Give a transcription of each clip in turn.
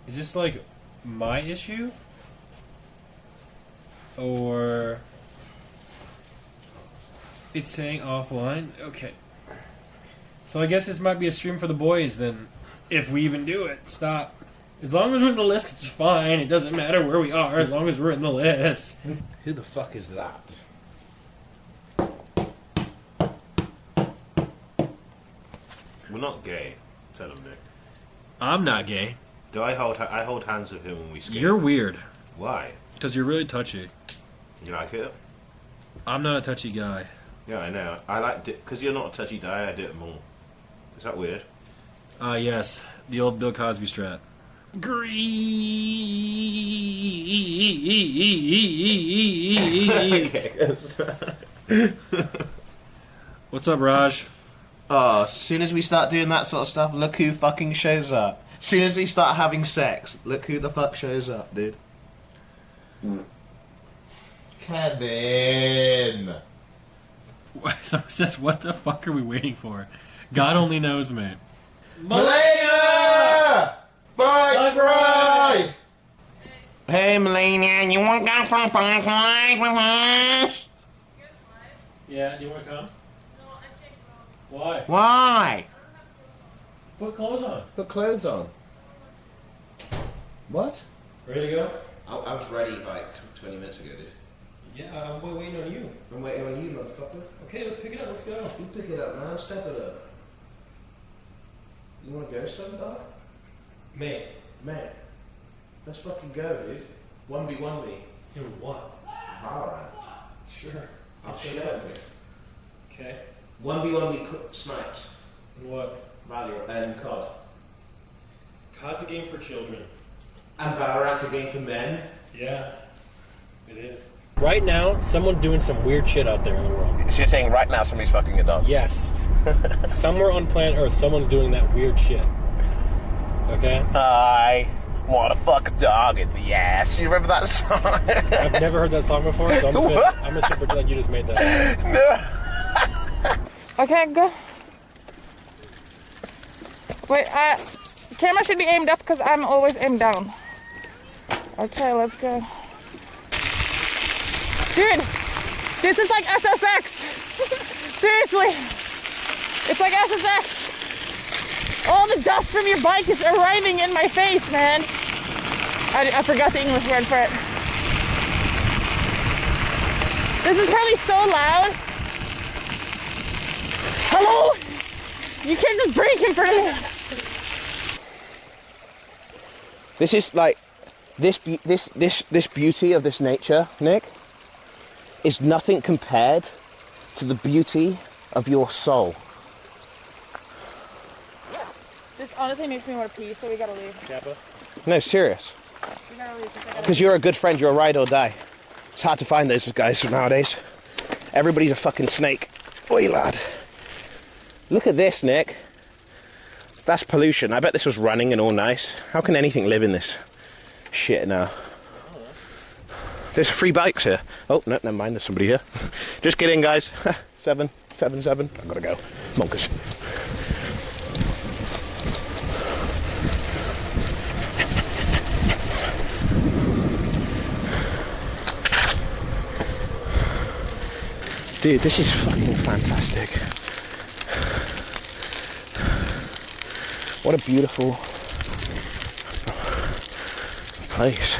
Is this like my issue? Or it's saying offline? Okay. So I guess this might be a stream for the boys then. If we even do it. Stop. As long as we're in the list, it's fine. It doesn't matter where we are as long as we're in the list. Who the fuck is that? We're not gay. Tell him, Nick. I'm not gay. Do I hold hands with him when we skate? You're weird. Why? Because you're really touchy. You like it? I'm not a touchy guy. Yeah, I know. I like because you're not a touchy guy. I do it more. Is that weird? Yes. The old Bill Cosby strat. What's up, Raj? Oh, as soon as we start doing that sort of stuff, look who fucking shows up. As soon as we start having sex, look who the fuck shows up, dude. Kevin! So it says, what the fuck are we waiting for? God only knows, man. Malena! Bike ride! Hey, Malena, you want to go for a bike ride with us? Yeah, do you want to come? No, I can't go. Why? Why? Put clothes on. Put clothes on. What? Ready to go? I was ready like 20 minutes ago, dude. Yeah, we're waiting on you. I'm waiting on you, motherfucker. Okay, let's pick it up. Let's go. You pick it up, man. Step it up. You want to go some, dog? Mate. Man, let's fucking go, dude. 1v1 me. You're what? Valorant. Sure. I'll pick show it up. you. Okay. 1v1 me snipes. And what? Valorant and COD. COD's a game for children. And Valorant's a game for men. Yeah, it is. Right now, someone's doing some weird shit out there in the world. So you're saying right now somebody's fucking a dog? Yes. Somewhere on planet Earth, someone's doing that weird shit. Okay? I want to fuck a dog in the ass. You remember that song? I've never heard that song before, so I'm just gonna pretend like you just made that. No. Okay, go. Wait, camera should be aimed up because I'm always aimed down. Okay, let's go. Dude, this is like SSX. Seriously. It's like SSX. All the dust from your bike is arriving in my face, man. I forgot the English word for it. This is probably so loud. Hello? You can't just brake in front of me. This is like this beauty of this nature, Nick, is nothing compared to the beauty of your soul. This honestly makes me want to pee, so we gotta leave. Kappa? No, serious. We gotta leave. Because you're a good friend, you're a ride or die. It's hard to find those guys nowadays. Everybody's a fucking snake. Oi, lad. Look at this, Nick. That's pollution. I bet this was running and all nice. How can anything live in this shit now? There's free bikes here. Oh, no, never mind. There's somebody here. Just kidding, guys. 777. I've got to go. Monkers. Dude, this is fucking fantastic. What a beautiful place.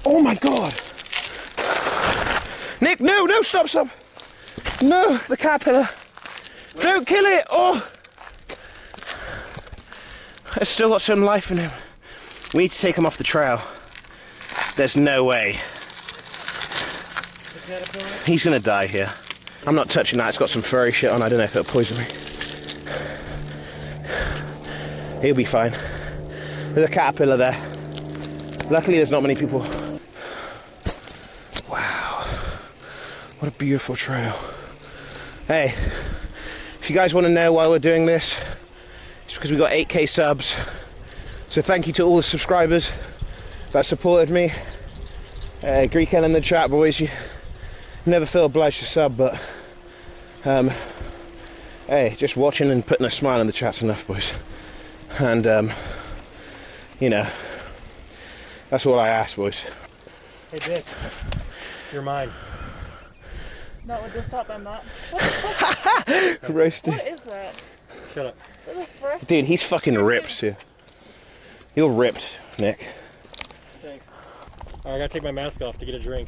Oh my god! Nick, no, stop! No, the caterpillar. Don't kill it! Oh! It's still got some life in him. We need to take him off the trail. There's no way. He's gonna die here. I'm not touching that, it's got some furry shit on, I don't know if it'll poison me. He'll be fine. There's a caterpillar there. Luckily there's not many people. Wow. What a beautiful trail. Hey, if you guys want to know why we're doing this, it's because we got 8k subs. So thank you to all the subscribers that supported me. Greekgodx in the chat, boys. You never feel obliged to sub, but Hey, just watching and putting a smile in the chat's enough, boys. And, you know, that's all I ask, boys. Hey, bitch. You're mine. Not with this top, I'm not. What the fuck? Roasted. What is that? Shut up. What the frick? Dude, he's fucking ripped, too. You're ripped, Nick. Thanks. Alright, I gotta take my mask off to get a drink.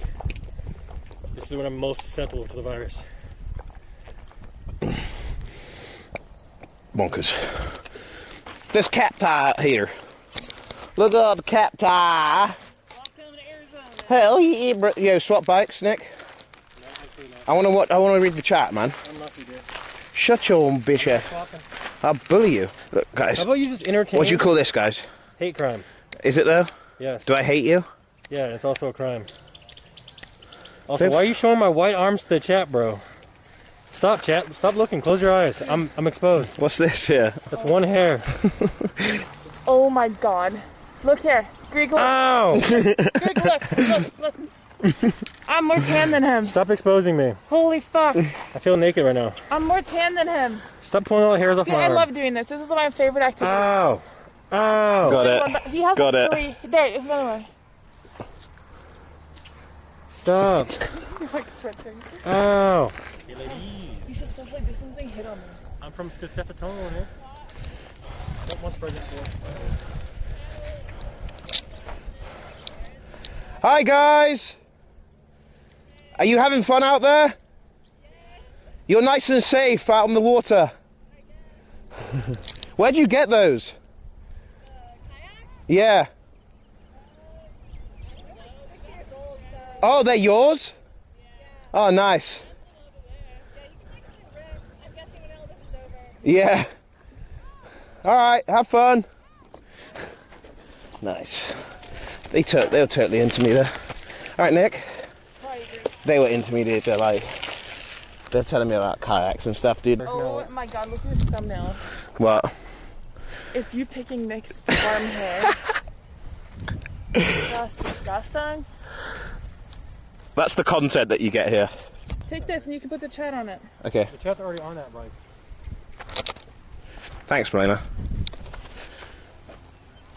This is when I'm most susceptible to the virus. Bonkers. This cacti out here. Look at the cacti. Welcome to Arizona. Hell yeah, bro. Yo, swap bikes, Nick. No, absolutely not. I want to read the chat, man. I'm lucky, dude. Shut your own bitch ass. Swapping. I'll bully you. Look, guys. How about you just entertain? What do you call this, guys? Hate crime. Is it though? Yes. Do I hate you? Yeah, it's also a crime. Also, They've- why are you showing my white arms to the chat, bro? Stop, chat. Stop looking. Close your eyes. I'm exposed. What's this here? That's one hair. Oh my god. Look here. Greek, look. Ow! Greek, look. I'm more tan than him. Stop exposing me. Holy fuck. I feel naked right now. I'm more tan than him. Stop pulling all the hairs off Dude, my I arm. love doing this. This is my favorite activity. Ow! Ow! Got it. He has Got like it. 3. There, it's another one. Stop! He's like twitching. Ow! He's just socially distancing. Hit on me. I'm from Scafetono here. Don't want President Bush. Hi, guys. Are you having fun out there? You're nice and safe out on the water. Where'd you get those? Yeah. Oh, they're yours? Oh, nice. Yeah. All right, have fun. Nice. They were totally into me there. All right, Nick. They were into me, dude. They're telling me about kayaks and stuff, dude. Oh my god, look at this thumbnail. What? It's you picking Nick's arm hair. That's disgusting. That's the content that you get here. Take this and you can put the chat on it. Okay. The chat's already on that bike. Thanks, Malena.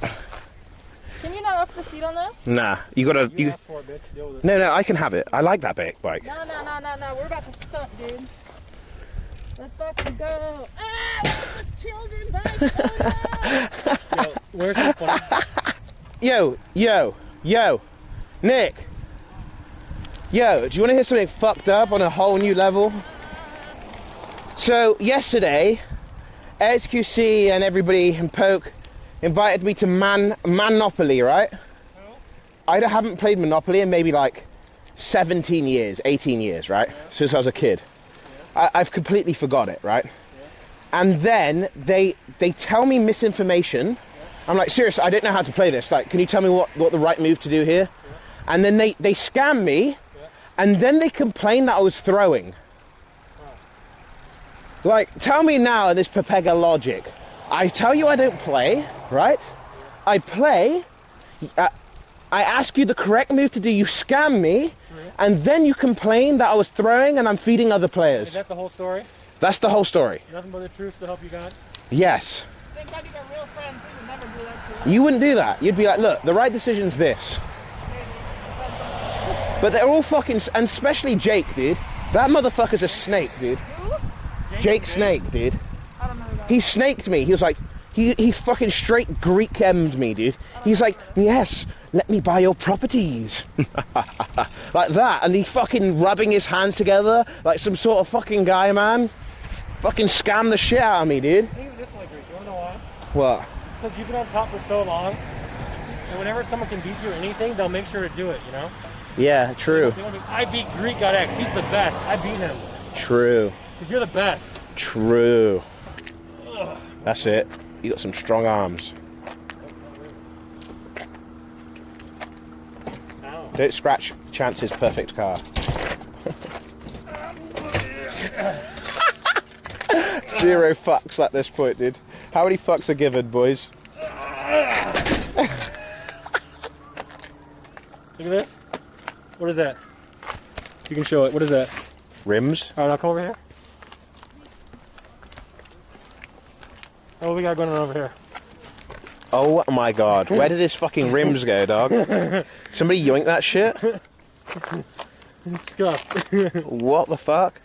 Can you not up the seat on this? Nah, you gotta. You asked for it, bitch. Deal with it. No, I can have it. I like that bike. No. We're about to stunt, dude. Let's fucking go. Ah, it's a children's bike. Oh, no. Yo, where's the phone? Yo, Nick. Yo, do you want to hear something fucked up on a whole new level? So yesterday, XQC and everybody in Poke invited me to Monopoly, right? I haven't played Monopoly in maybe like 17 years, 18 years, right? Yeah. Since I was a kid. Yeah. I've completely forgot it, right? Yeah. And then they tell me misinformation. Yeah. I'm like, seriously, I don't know how to play this. Like, can you tell me what the right move to do here? Yeah. And then they scam me, yeah. And then they complain that I was throwing. Wow. Like, tell me now in this Pepega logic. I tell you I don't play, right? I play, I ask you the correct move to do, you scam me, and then you complain that I was throwing and I'm feeding other players. Is that the whole story? That's the whole story. Nothing but the truth to help you God? Yes. Thank God you got real friends. We would never do that to you. You wouldn't do that. You'd be like, look, the right decision's this. But they're all fucking, and especially Jake, dude. That motherfucker's a snake, dude. Who? Jake Snake, dude. I don't know who that He snaked me. He was like, he fucking straight Greek-emmed me, dude. He's like, yes, let me buy your properties. Like that. And he fucking rubbing his hands together like some sort of fucking guy, man. Fucking scam the shit out of me, dude. I think it's this way, Greek. You wanna know why? What? Because you've been on top for so long, and whenever someone can beat you at anything, they'll make sure to do it, you know? Yeah, true. I beat Greekgodx. He's the best. I beat him. True. Because you're the best. True. Ugh. That's it. You got some strong arms. Ow. Don't scratch Chance's perfect car. Zero fucks at this point, dude. How many fucks are given, boys? Look at this. What is that? You can show it. What is that? Rims? Alright, now come over here. What we got going on over here? Oh my god, where did his fucking rims go, dog? Somebody yoink that shit? It's scuffed. What the fuck?